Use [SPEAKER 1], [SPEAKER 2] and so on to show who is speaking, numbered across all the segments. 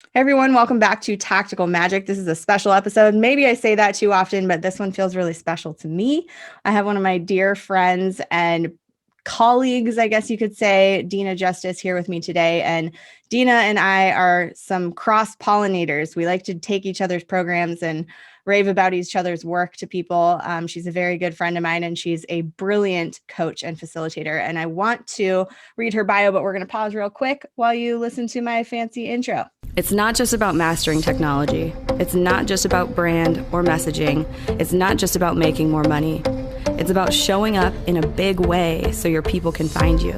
[SPEAKER 1] Hey everyone, welcome back to Tactical Magic. This is a special episode. Maybe I say that too often, but this one feels really special to me. I have one of my dear friends and colleagues, I guess you could say, Dena Justice, here with me today. And Dena and I are some cross pollinators. We like to take each other's programs and rave about each other's work to people. She's a very good friend of mine, and she's a brilliant coach and facilitator. And I want to read her bio, but we're going to pause real quick while you listen to my fancy intro. It's not just about mastering technology. It's not just about brand or messaging. It's not just about making more money. It's about showing up in a big way so your people can find you.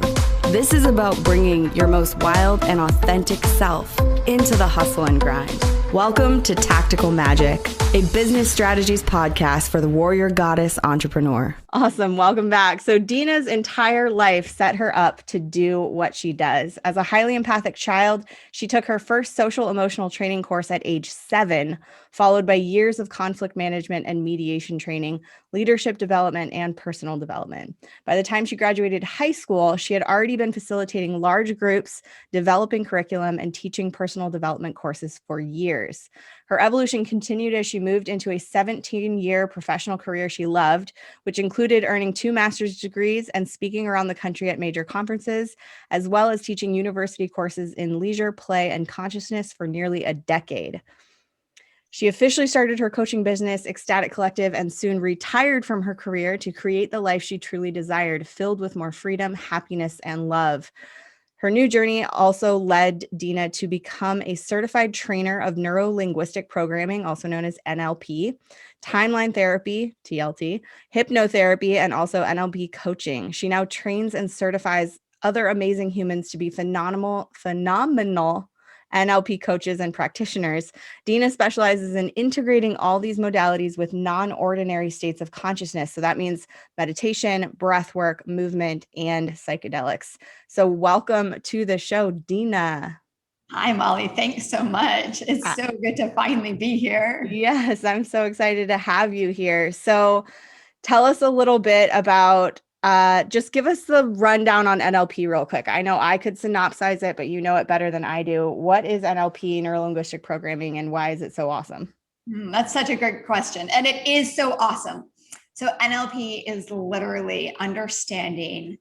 [SPEAKER 1] This is about bringing your most wild and authentic self into the hustle and grind. Welcome to Tactical Magic, a business strategies podcast for the warrior goddess entrepreneur. Awesome. Welcome back. So Dena's entire life set her up to do what she does. As a highly empathic child, she took her first social emotional training course at age 7, followed by years of conflict management and mediation training, leadership development, and personal development. By the time she graduated high school, she had already been facilitating large groups, developing curriculum, and teaching personal development courses for years. Her evolution continued as she moved into a 17-year professional career she loved, which included earning 2 master's degrees and speaking around the country at major conferences, as well as teaching university courses in leisure, play, and consciousness for nearly a decade. She officially started her coaching business, Ecstatic Collective, and soon retired from her career to create the life she truly desired, filled with more freedom, happiness, and love. Her new journey also led Dena to become a certified trainer of neuro-linguistic programming, also known as NLP, timeline therapy, TLT, hypnotherapy, and also NLP coaching. She now trains and certifies other amazing humans to be phenomenal NLP coaches and practitioners. Dena specializes in integrating all these modalities with non-ordinary states of consciousness. So that means meditation, breath work, movement, and psychedelics. So welcome to the show, Dena.
[SPEAKER 2] Hi, Molly. Thanks so much. It's so good to finally be here.
[SPEAKER 1] Yes, I'm so excited to have you here. So tell us a little bit about, just give us the rundown on NLP real quick. I know I could synopsize it, but you know it better than I do. What is NLP, neuro-linguistic programming, and why is it so awesome?
[SPEAKER 2] That's such a great question. And it is so awesome. So NLP is literally understanding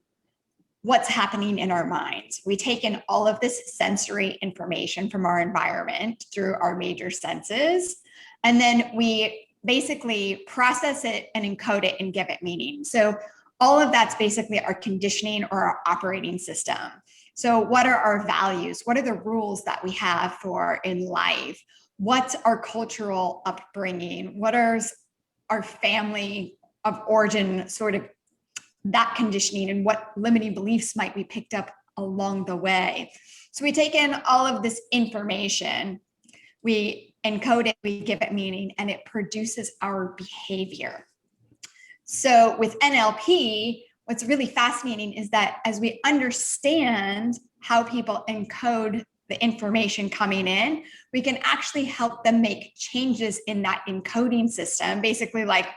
[SPEAKER 2] what's happening in our minds. We take in all of this sensory information from our environment through our major senses, and then we basically process it and encode it and give it meaning. So all of that's basically our conditioning or our operating system. So what are our values? What are the rules that we have for in life? What's our cultural upbringing? What are our family of origin sort of that conditioning, and what limiting beliefs might be picked up along the way? So we take in all of this information, we encode it, we give it meaning, and it produces our behavior. So with NLP, what's really fascinating is that as we understand how people encode the information coming in, we can actually help them make changes in that encoding system, basically like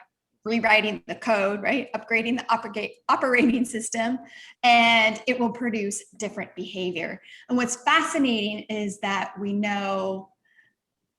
[SPEAKER 2] rewriting the code, right? Upgrading the operating system, and it will produce different behavior. And what's fascinating is that we know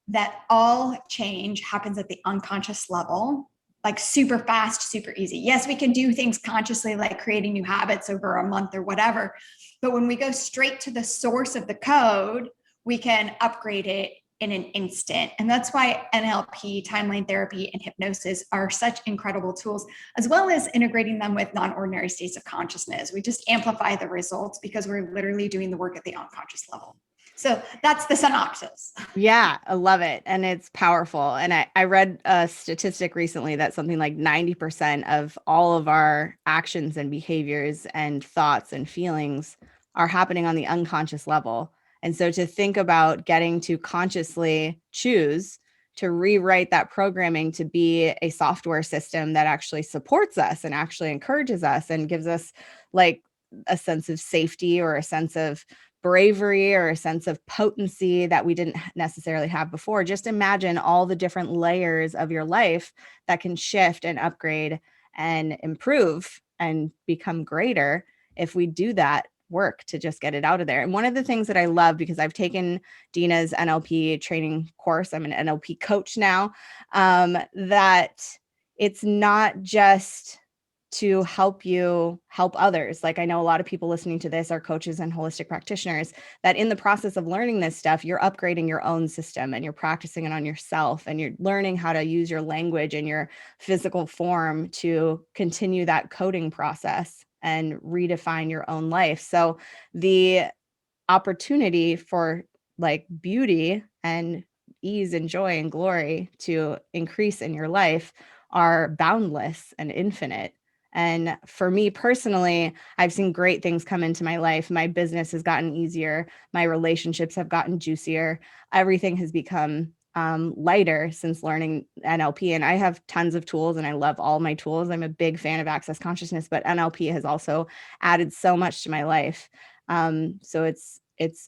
[SPEAKER 2] that all change happens at the unconscious level, like super fast, super easy. Yes, we can do things consciously, like creating new habits over a month or whatever. But when we go straight to the source of the code, we can upgrade it in an instant. And that's why NLP, timeline therapy, and hypnosis are such incredible tools, as well as integrating them with non-ordinary states of consciousness. We just amplify the results because we're literally doing the work at the unconscious level. So that's the synopsis.
[SPEAKER 1] Yeah, I love it. And it's powerful. And I read a statistic recently that something like 90% of all of our actions and behaviors and thoughts and feelings are happening on the unconscious level. And so to think about getting to consciously choose to rewrite that programming to be a software system that actually supports us and actually encourages us and gives us like a sense of safety or a sense of bravery or a sense of potency that we didn't necessarily have before. Just imagine all the different layers of your life that can shift and upgrade and improve and become greater if we do that work to just get it out of there. And one of the things that I love, because I've taken Dena's NLP training course, I'm an NLP coach now, that it's not just to help you help others. Like, I know a lot of people listening to this are coaches and holistic practitioners, that in the process of learning this stuff, you're upgrading your own system and you're practicing it on yourself, and you're learning how to use your language and your physical form to continue that coding process and redefine your own life. So the opportunity for like beauty and ease and joy and glory to increase in your life are boundless and infinite. And for me personally, I've seen great things come into my life. My business has gotten easier. My relationships have gotten juicier. Everything has become lighter since learning NLP. And I have tons of tools and I love all my tools. I'm a big fan of Access Consciousness, but NLP has also added so much to my life. So it's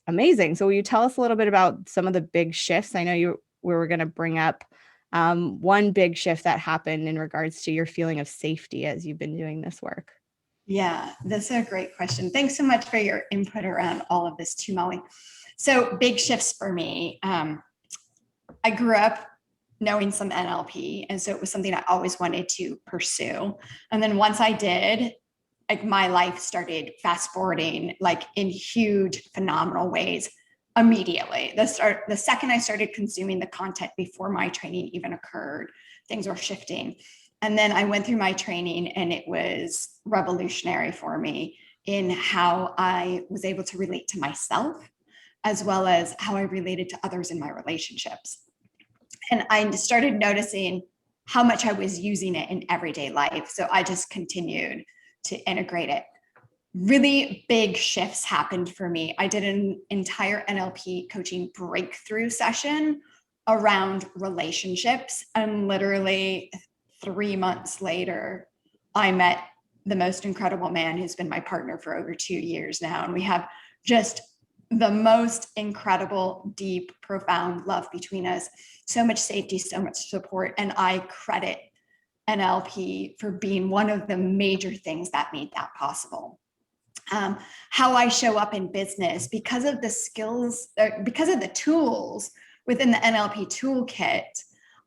[SPEAKER 1] amazing. So will you tell us a little bit about some of the big shifts? I know we were going to bring up one big shift that happened in regards to your feeling of safety as you've been doing this work.
[SPEAKER 2] Yeah, that's a great question. Thanks so much for your input around all of this too, Molly. So big shifts for me. I grew up knowing some NLP, and so it was something I always wanted to pursue. And then once I did, like my life started fast forwarding like in huge, phenomenal ways immediately. The second I started consuming the content before my training even occurred, things were shifting. And then I went through my training and it was revolutionary for me in how I was able to relate to myself, as well as how I related to others in my relationships. And I started noticing how much I was using it in everyday life. So I just continued to integrate it. Really big shifts happened for me. I did an entire NLP coaching breakthrough session around relationships. And literally 3 months later, I met the most incredible man who's been my partner for over 2 years now. And we have just the most incredible, deep, profound love between us. So much safety, so much support. And I credit NLP for being one of the major things that made that possible. How I show up in business, because of the skills, because of the tools within the NLP toolkit,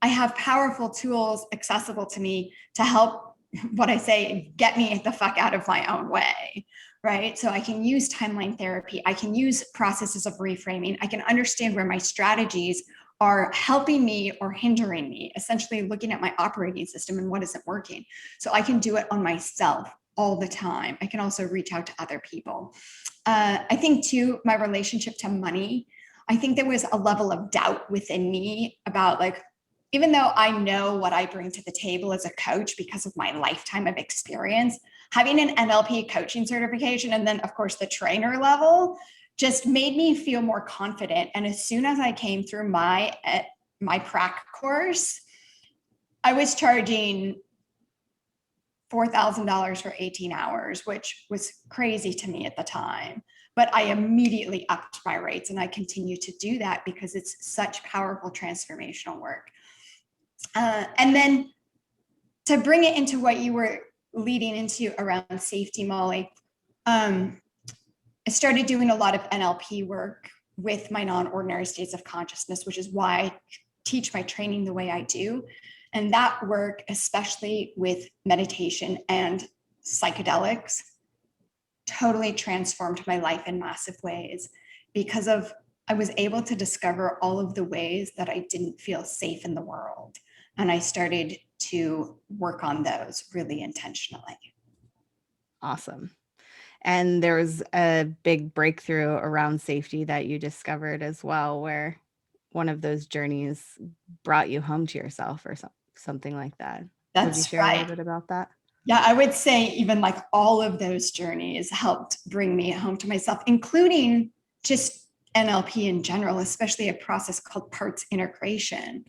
[SPEAKER 2] I have powerful tools accessible to me to help, what I say, get me the fuck out of my own way, right? So I can use timeline therapy. I can use processes of reframing. I can understand where my strategies are helping me or hindering me, essentially looking at my operating system and what isn't working. So I can do it on myself all the time. I can also reach out to other people. I think too, my relationship to money, I think there was a level of doubt within me about like, even though I know what I bring to the table as a coach because of my lifetime of experience, having an NLP coaching certification and then of course the trainer level just made me feel more confident. And as soon as I came through my prac course, I was charging $4,000 for 18 hours, which was crazy to me at the time. But I immediately upped my rates, and I continue to do that because it's such powerful transformational work. And then to bring it into what you were leading into around safety, Molly, I started doing a lot of NLP work with my non-ordinary states of consciousness, which is why I teach my training the way I do. And that work, especially with meditation and psychedelics, totally transformed my life in massive ways because I was able to discover all of the ways that I didn't feel safe in the world. And I started to work on those really intentionally.
[SPEAKER 1] Awesome. And there was a big breakthrough around safety that you discovered as well, where one of those journeys brought you home to yourself or something like that. Would you share a little bit about that?
[SPEAKER 2] Yeah, I would say even like all of those journeys helped bring me home to myself, including just NLP in general, especially a process called parts integration.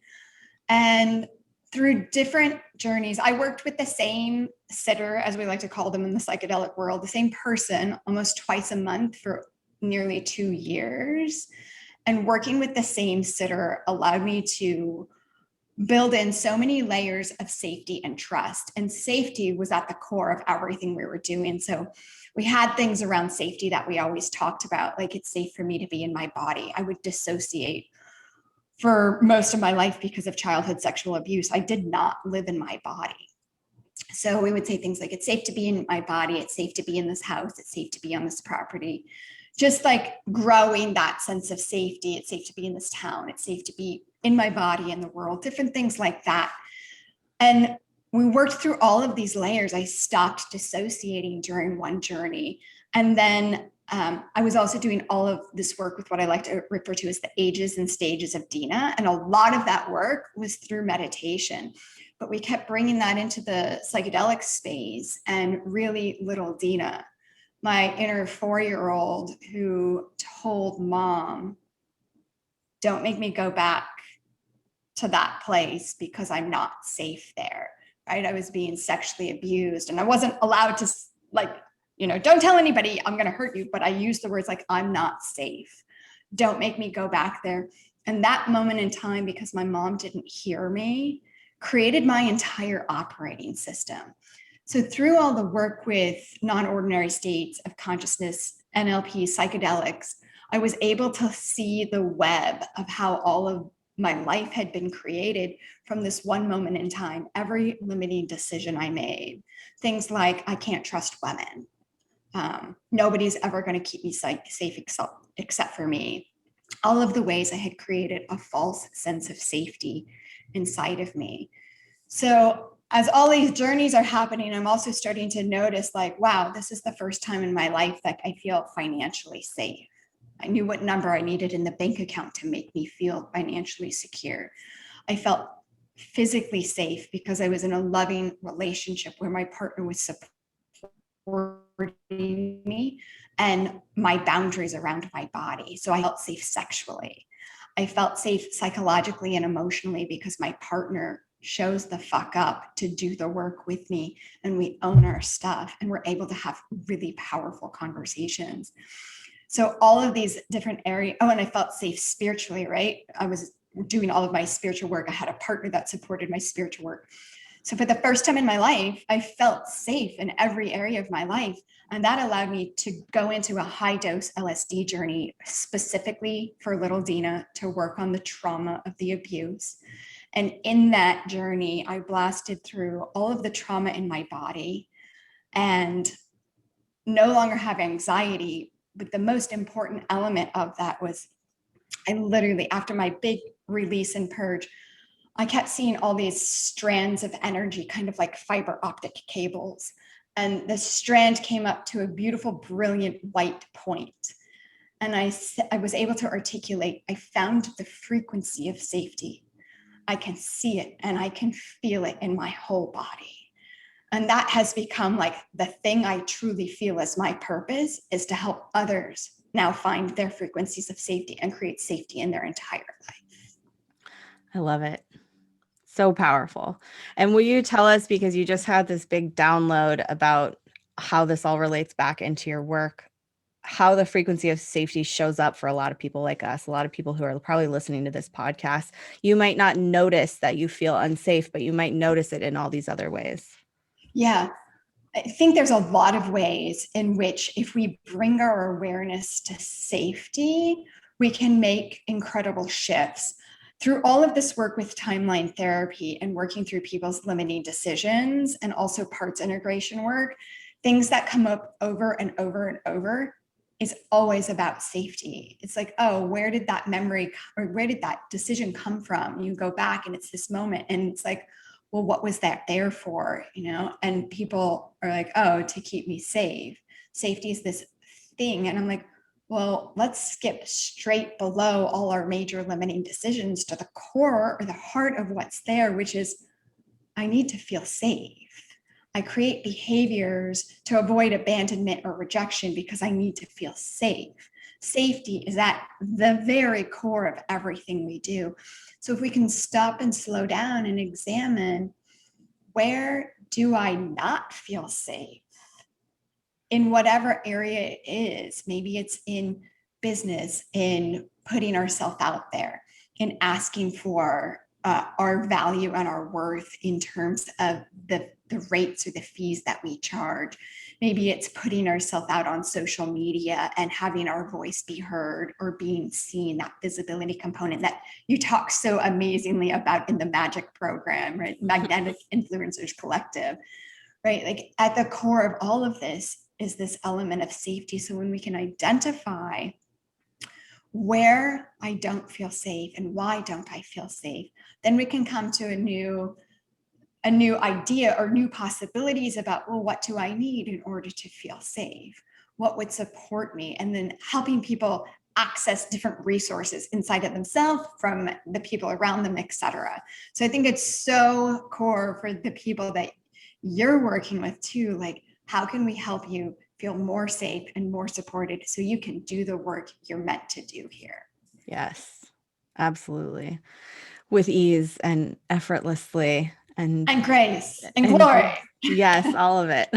[SPEAKER 2] And through different journeys, I worked with the same sitter, as we like to call them in the psychedelic world, the same person almost twice a month for nearly 2 years. And working with the same sitter allowed me to build in so many layers of safety and trust. And safety was at the core of everything we were doing. So we had things around safety that we always talked about, like it's safe for me to be in my body. I would dissociate for most of my life because of childhood sexual abuse. I did not live in my body. So we would say things like, it's safe to be in my body. It's safe to be in this house. It's safe to be on this property. Just like growing that sense of safety. It's safe to be in this town. It's safe to be in my body, in the world, different things like that. And we worked through all of these layers. I stopped dissociating during one journey. And then I was also doing all of this work with what I like to refer to as the ages and stages of Dena. And a lot of that work was through meditation. But we kept bringing that into the psychedelic space, and really little Dena, my inner 4-year-old who told mom, don't make me go back to that place because I'm not safe there, right? I was being sexually abused and I wasn't allowed to, like, don't tell anybody, I'm going to hurt you. But I used the words like, I'm not safe. Don't make me go back there. And that moment in time, because my mom didn't hear me, created my entire operating system. So through all the work with non-ordinary states of consciousness, NLP, psychedelics, I was able to see the web of how all of my life had been created from this one moment in time. Every limiting decision I made, things like, I can't trust women. Nobody's ever going to keep me safe except for me. All of the ways I had created a false sense of safety inside of me. So as all these journeys are happening, I'm also starting to notice, like, wow, this is the first time in my life that I feel financially safe. I knew what number I needed in the bank account to make me feel financially secure. I felt physically safe because I was in a loving relationship where my partner was supporting me and my boundaries around my body. So I felt safe sexually. I felt safe psychologically and emotionally because my partner shows the fuck up to do the work with me, and we own our stuff and we're able to have really powerful conversations. So all of these different areas. Oh, and I felt safe spiritually, right? I was doing all of my spiritual work. I had a partner that supported my spiritual work. So for the first time in my life, I felt safe in every area of my life. And that allowed me to go into a high dose LSD journey specifically for little Dena to work on the trauma of the abuse. And in that journey, I blasted through all of the trauma in my body and no longer have anxiety. But the most important element of that was I literally, after my big release and purge, I kept seeing all these strands of energy, kind of like fiber optic cables. And the strand came up to a beautiful, brilliant white point. And I was able to articulate, I found the frequency of safety. I can see it and I can feel it in my whole body. And that has become like the thing I truly feel as my purpose, is to help others now find their frequencies of safety and create safety in their entire life.
[SPEAKER 1] I love it. So powerful. And will you tell us, because you just had this big download about how this all relates back into your work, how the frequency of safety shows up for a lot of people like us, a lot of people who are probably listening to this podcast? You might not notice that you feel unsafe, but you might notice it in all these other ways.
[SPEAKER 2] Yeah, I think there's a lot of ways in which, if we bring our awareness to safety, we can make incredible shifts. Through all of this work with timeline therapy and working through people's limiting decisions, and also parts integration work, things that come up over and over and over is always about safety. It's like, oh, where did that memory or where did that decision come from? You go back and it's this moment, and it's like, well, what was that there for? And people are like, oh, to keep me safe. Safety is this thing. And I'm like, well, let's skip straight below all our major limiting decisions to the core or the heart of what's there, which is, I need to feel safe. I create behaviors to avoid abandonment or rejection because I need to feel safe. Safety is at the very core of everything we do. So if we can stop and slow down and examine, where do I not feel safe? In whatever area it is, maybe it's in business, in putting ourselves out there, in asking for our value and our worth in terms of the rates or the fees that we charge. Maybe it's putting ourselves out on social media and having our voice be heard or being seen, that visibility component that you talk so amazingly about in the Magic program, right? Magnetic Influencers Collective, right? Like at the core of all of this is this element of safety. So when we can identify where I don't feel safe and why don't I feel safe, then we can come to a new idea or new possibilities about, well, what do I need in order to feel safe? What would support me? And then helping people access different resources inside of themselves from the people around them, et cetera. So I think it's so core for the people that you're working with too. Like, how can we help you feel more safe and more supported so you can do the work you're meant to do here?
[SPEAKER 1] Yes, absolutely. With ease and effortlessly
[SPEAKER 2] And grace and
[SPEAKER 1] and
[SPEAKER 2] glory.
[SPEAKER 1] yes, all of it.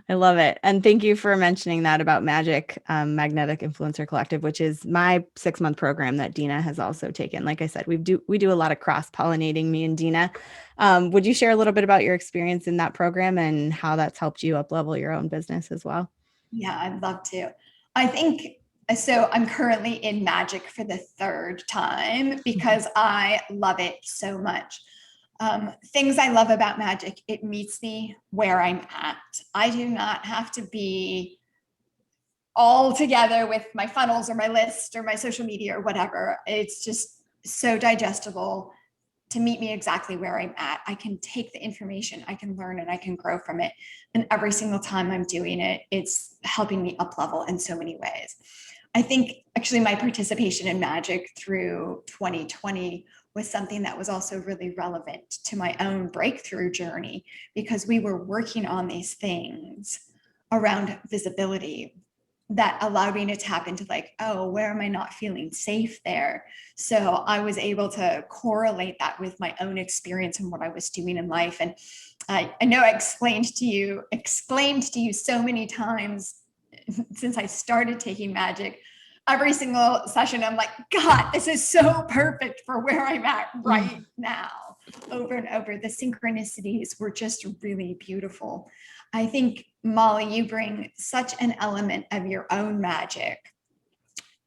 [SPEAKER 1] I love it. And thank you for mentioning that about Magic, Magnetic Influencer Collective, which is my 6-month program that Dena has also taken. Like I said, we do a lot of cross-pollinating, me and Dena. Would you share a little bit about your experience in that program and how that's helped you up-level your own business as well?
[SPEAKER 2] Yeah, I'd love to. I think so. I'm currently in Magic for the 3rd time because I love it so much. Things I love about Magic, it meets me where I'm at. I do not have to be all together with my funnels or my list or my social media or whatever. It's just so digestible to meet me exactly where I'm at. I can take the information, I can learn, and I can grow from it. And every single time I'm doing it, it's helping me up level in so many ways. I think actually my participation in Magic through 2020 was something that was also really relevant to my own breakthrough journey, because we were working on these things around visibility that allowed me to tap into, like, oh, where am I not feeling safe there? So I was able to correlate that with my own experience and what I was doing in life. And I know I exclaimed to you so many times since I started taking Magic. Every single session, I'm like, God, this is so perfect for where I'm at right now. Over and over, the synchronicities were just really beautiful. I think, Molly, you bring such an element of your own magic,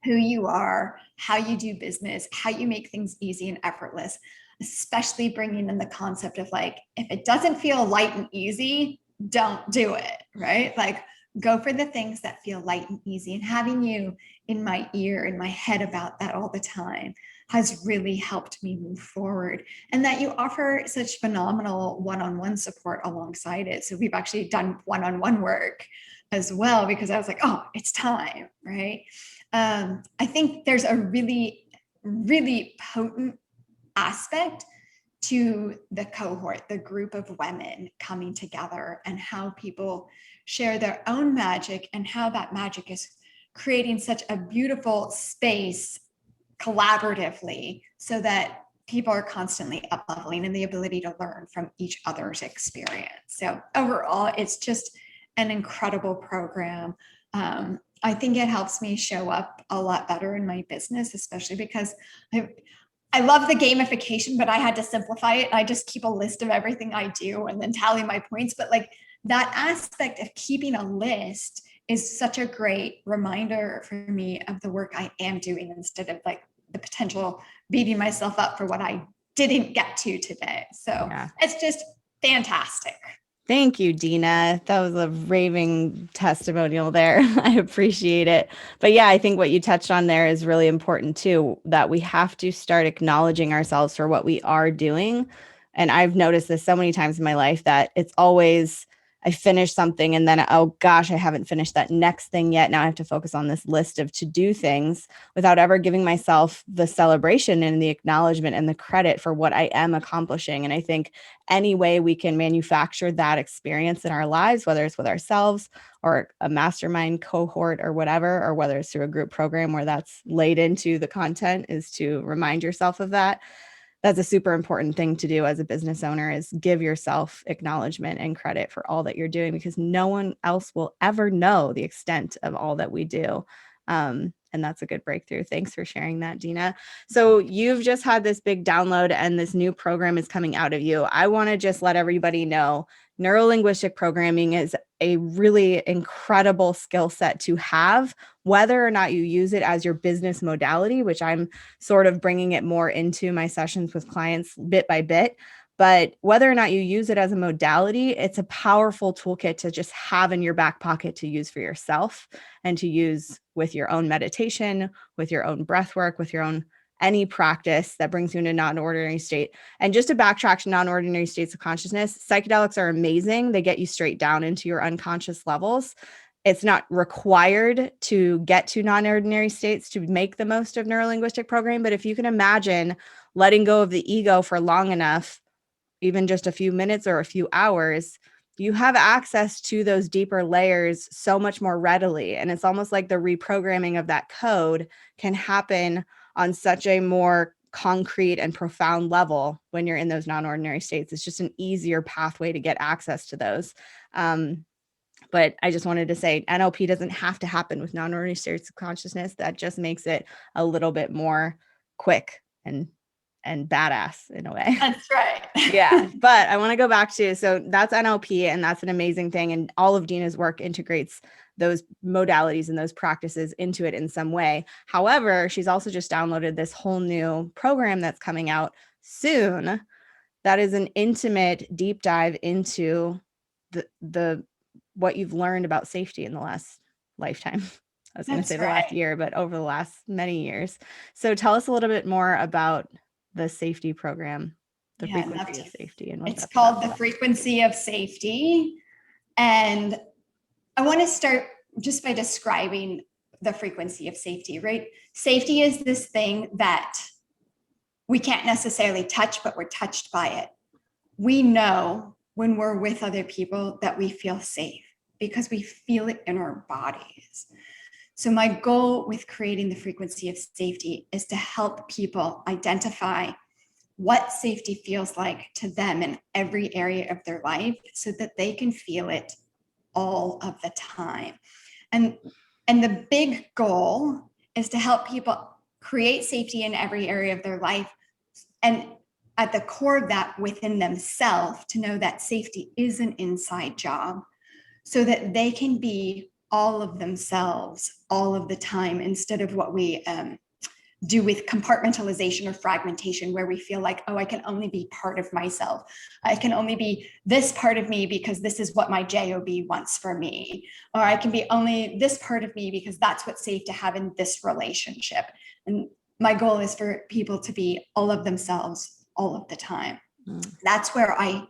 [SPEAKER 2] who you are, how you do business, how you make things easy and effortless, especially bringing in the concept of, like, if it doesn't feel light and easy, don't do it, right? Like, go for the things that feel light and easy. And having you in my ear, in my head about that all the time has really helped me move forward. And that you offer such phenomenal one-on-one support alongside it. So we've actually done one-on-one work as well, because I was like, oh, it's time, right? I think there's a really, really potent aspect to the cohort, the group of women coming together, and how people share their own magic and how that magic is creating such a beautiful space collaboratively, so that people are constantly up leveling and the ability to learn from each other's experience. So overall, it's just an incredible program. I think it helps me show up a lot better in my business, especially because I love the gamification, but I had to simplify it. I just keep a list of everything I do and then tally my points. But like, that aspect of keeping a list is such a great reminder for me of the work I am doing, instead of like the potential beating myself up for what I didn't get to today. So yeah, it's just fantastic.
[SPEAKER 1] Thank you, Dena. That was a raving testimonial there. I appreciate it. But yeah, I think what you touched on there is really important too, that we have to start acknowledging ourselves for what we are doing. And I've noticed this so many times in my life that it's always, I finish something and then, oh gosh, I haven't finished that next thing yet. Now I have to focus on this list of to-do things without ever giving myself the celebration and the acknowledgement and the credit for what I am accomplishing. And I think any way we can manufacture that experience in our lives, whether it's with ourselves or a mastermind cohort or whatever, or whether it's through a group program where that's laid into the content, is to remind yourself of that. That's a super important thing to do as a business owner, is give yourself acknowledgement and credit for all that you're doing, because no one else will ever know the extent of all that we do. And that's a good breakthrough. Thanks for sharing that, Dena. So you've just had this big download and this new program is coming out of you. I want to just let everybody know neuro-linguistic programming is a really incredible skill set to have, whether or not you use it as your business modality, which I'm sort of bringing it more into my sessions with clients bit by bit. But whether or not you use it as a modality, it's a powerful toolkit to just have in your back pocket to use for yourself and to use with your own meditation, with your own breath work, with your own any practice that brings you into non-ordinary state. And just to backtrack to non-ordinary states of consciousness, psychedelics are amazing. They get you straight down into your unconscious levels. It's not required to get to non-ordinary states to make the most of neurolinguistic programming. But if you can imagine letting go of the ego for long enough, even just a few minutes or a few hours, you have access to those deeper layers so much more readily. And it's almost like the reprogramming of that code can happen on such a more concrete and profound level when you're in those non-ordinary states. It's just an easier pathway to get access to those. But I just wanted to say NLP doesn't have to happen with non-ordinary states of consciousness. That just makes it a little bit more quick and badass in a way.
[SPEAKER 2] That's right.
[SPEAKER 1] Yeah. But I want to go back to, so that's NLP and that's an amazing thing. And all of Dena's work integrates those modalities and those practices into it in some way. However, she's also just downloaded this whole new program that's coming out soon. That is an intimate deep dive into the what you've learned about safety in the last lifetime. I was going to say the last year, but over the last many years. So tell us a little bit more about the safety program, the frequency of safety. And
[SPEAKER 2] it's called the frequency of safety. And I want to start just by describing the frequency of safety, right? Safety is this thing that we can't necessarily touch, but we're touched by it. We know when we're with other people that we feel safe because we feel it in our bodies. So my goal with creating the frequency of safety is to help people identify what safety feels like to them in every area of their life so that they can feel it all of the time. And the big goal is to help people create safety in every area of their life. And at the core of that within themselves, to know that safety is an inside job so that they can be all of themselves all of the time, instead of what we do with compartmentalization or fragmentation, where we feel like, oh, I can only be part of myself. I can only be this part of me because this is what my job wants for me. Or I can be only this part of me because that's what's safe to have in this relationship. And my goal is for people to be all of themselves all of the time. That's where I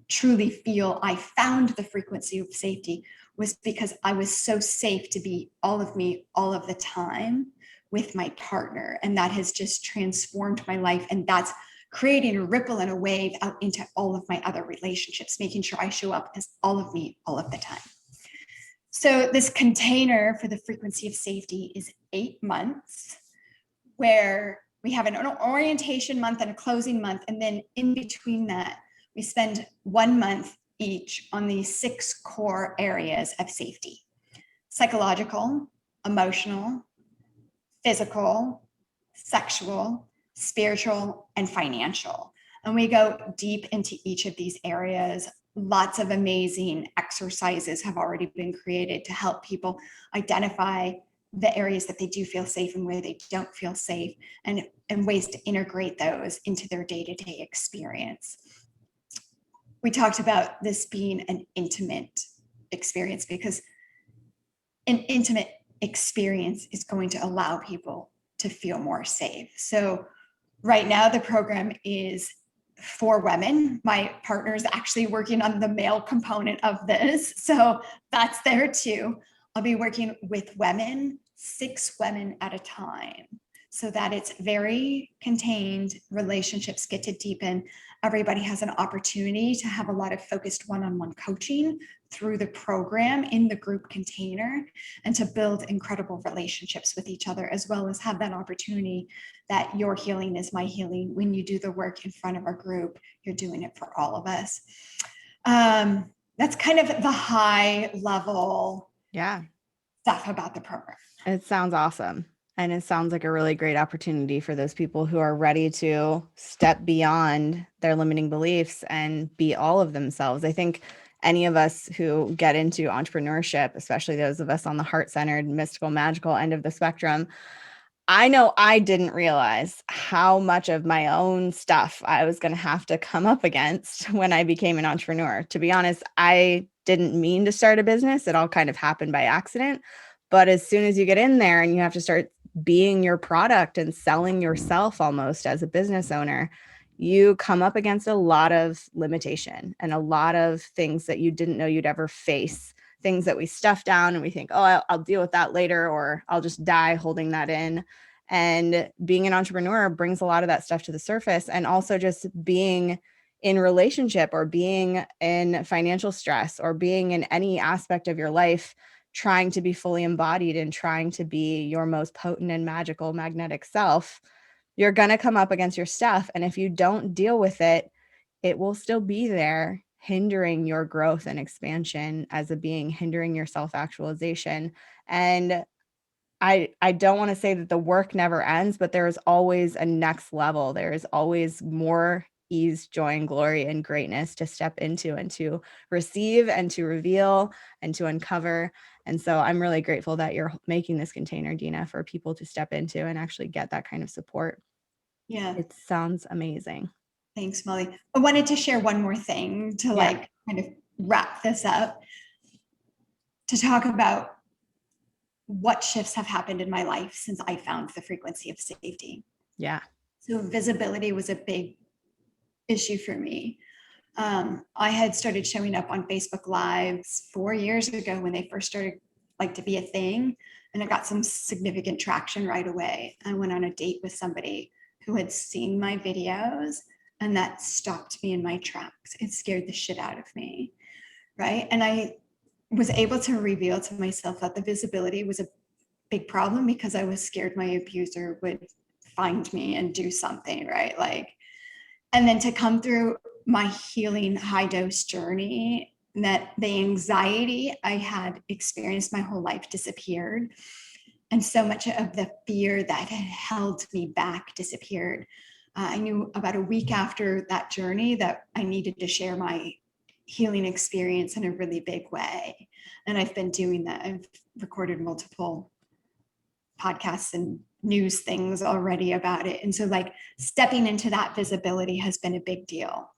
[SPEAKER 2] truly feel I found the frequency of safety, was because I was so safe to be all of me all of the time with my partner. And that has just transformed my life. And that's creating a ripple and a wave out into all of my other relationships, making sure I show up as all of me all of the time. So this container for the frequency of safety is 8 months, where we have an orientation month and a closing month. And then in between that, we spend 1 month each on these 6 core areas of safety: psychological, emotional, physical, sexual, spiritual, and financial. And we go deep into each of these areas. Lots of amazing exercises have already been created to help people identify the areas that they do feel safe and where they don't feel safe, and ways to integrate those into their day-to-day experience. We talked about this being an intimate experience because an intimate experience is going to allow people to feel more safe. So right now the program is for women. My partner is actually working on the male component of this, so that's there too. I'll be working with women, 6 women at a time, so that it's very contained. Relationships get to deepen. Everybody has an opportunity to have a lot of focused one-on-one coaching through the program in the group container, and to build incredible relationships with each other, as well as have that opportunity that your healing is my healing. When you do the work in front of our group, you're doing it for all of us. That's kind of the high level stuff about the program.
[SPEAKER 1] It sounds awesome. And it sounds like a really great opportunity for those people who are ready to step beyond their limiting beliefs and be all of themselves. I think any of us who get into entrepreneurship, especially those of us on the heart-centered, mystical, magical end of the spectrum, I know I didn't realize how much of my own stuff I was going to have to come up against when I became an entrepreneur. To be honest, I didn't mean to start a business. It all kind of happened by accident. But as soon as you get in there and you have to start being your product and selling yourself almost as a business owner, you come up against a lot of limitation and a lot of things that you didn't know you'd ever face, things that we stuff down and we think, oh, I'll deal with that later, or I'll just die holding that in. And being an entrepreneur brings a lot of that stuff to the surface. And also just being in relationship or being in financial stress or being in any aspect of your life, trying to be fully embodied and trying to be your most potent and magical magnetic self, you're going to come up against your stuff. And if you don't deal with it, it will still be there, hindering your growth and expansion as a being, hindering your self-actualization. And I don't want to say that the work never ends, but there is always a next level. There is always more ease, joy, and glory and greatness to step into and to receive and to reveal and to uncover. And so I'm really grateful that you're making this container, Dena, for people to step into and actually get that kind of support.
[SPEAKER 2] Yeah.
[SPEAKER 1] It sounds amazing.
[SPEAKER 2] Thanks, Molly. I wanted to share one more thing to like kind of wrap this up, to talk about what shifts have happened in my life since I found the frequency of safety.
[SPEAKER 1] Yeah.
[SPEAKER 2] So visibility was a big issue for me. I had started showing up on Facebook Lives 4 years ago when they first started like to be a thing, and I got some significant traction right away. I went on a date with somebody who had seen my videos, and that stopped me in my tracks. It scared the shit out of me, right? And I was able to reveal to myself that the visibility was a big problem because I was scared my abuser would find me and do something, right? Like, and then to come through my healing high dose journey, that the anxiety I had experienced my whole life disappeared. And so much of the fear that had held me back disappeared. I knew about a week after that journey that I needed to share my healing experience in a really big way. And I've been doing that. I've recorded multiple podcasts and news things already about it. And so like stepping into that visibility has been a big deal.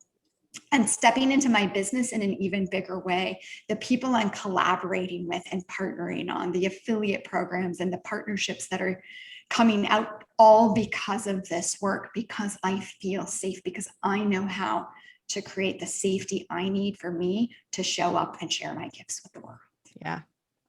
[SPEAKER 2] And stepping into my business in an even bigger way, the people I'm collaborating with and partnering on, the affiliate programs and the partnerships that are coming out, all because of this work, because I feel safe, because I know how to create the safety I need for me to show up and share my gifts with the world.
[SPEAKER 1] Yeah.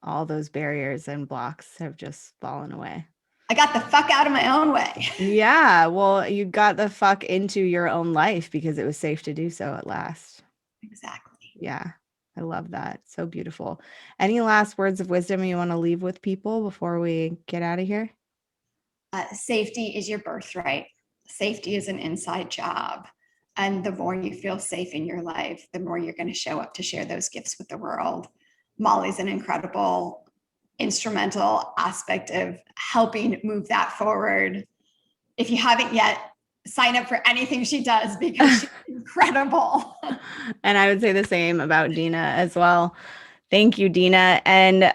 [SPEAKER 1] All those barriers and blocks have just fallen away.
[SPEAKER 2] I got the fuck out of my own way.
[SPEAKER 1] Yeah. Well, you got the fuck into your own life because it was safe to do so at last.
[SPEAKER 2] Exactly.
[SPEAKER 1] Yeah. I love that. So beautiful. Any last words of wisdom you want to leave with people before we get out of here?
[SPEAKER 2] Safety is your birthright. Safety is an inside job. And the more you feel safe in your life, the more you're going to show up to share those gifts with the world. Molly's an incredible instrumental aspect of helping move that forward. If you haven't yet, sign up for anything she does because she's incredible.
[SPEAKER 1] And I would say the same about Dena as well. Thank you, Dena. And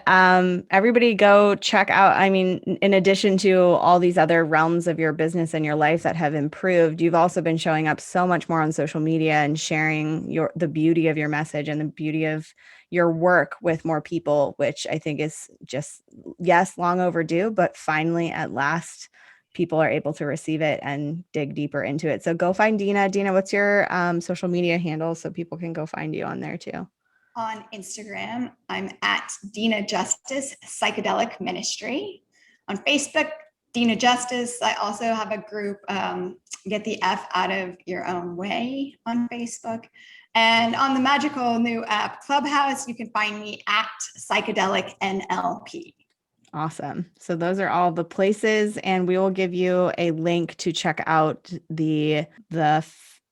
[SPEAKER 1] everybody go check out, I mean, in addition to all these other realms of your business and your life that have improved, you've also been showing up so much more on social media and sharing the beauty of your message and the beauty of your work with more people, which I think is just, yes, long overdue, but finally at last, people are able to receive it and dig deeper into it. So go find Dena. Dena, what's your social media handle so people can go find you on there too?
[SPEAKER 2] On Instagram, I'm at Dena Justice Psychedelic Ministry. On Facebook, Dena Justice. I also have a group, Get the F Out of Your Own Way on Facebook. And on the magical new app Clubhouse, you can find me at Psychedelic NLP.
[SPEAKER 1] Awesome. So those are all the places, and we will give you a link to check out the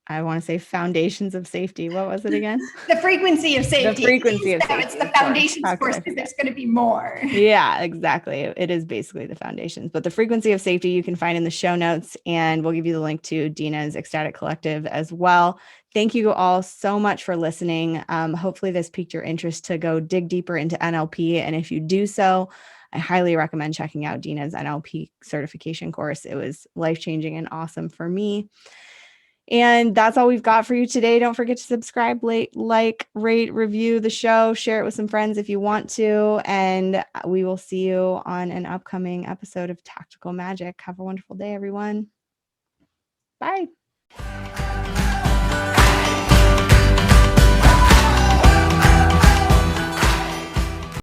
[SPEAKER 1] I want to say foundations of safety. What was it again?
[SPEAKER 2] The frequency of safety.
[SPEAKER 1] The frequency of
[SPEAKER 2] So
[SPEAKER 1] safety.
[SPEAKER 2] it's the
[SPEAKER 1] of course.
[SPEAKER 2] foundations
[SPEAKER 1] How could
[SPEAKER 2] course
[SPEAKER 1] I
[SPEAKER 2] because
[SPEAKER 1] forget?
[SPEAKER 2] there's going to be more.
[SPEAKER 1] Yeah, exactly. It is basically the foundations, but the frequency of safety you can find in the show notes, and we'll give you the link to Dena's Ecstatic Collective as well. Thank you all so much for listening. Hopefully this piqued your interest to go dig deeper into NLP. And if you do so, I highly recommend checking out Dena's NLP certification course. It was life-changing and awesome for me. And that's all we've got for you today. Don't forget to subscribe, like, rate, review the show, share it with some friends if you want to. And we will see you on an upcoming episode of Tactical Magic. Have a wonderful day, everyone. Bye.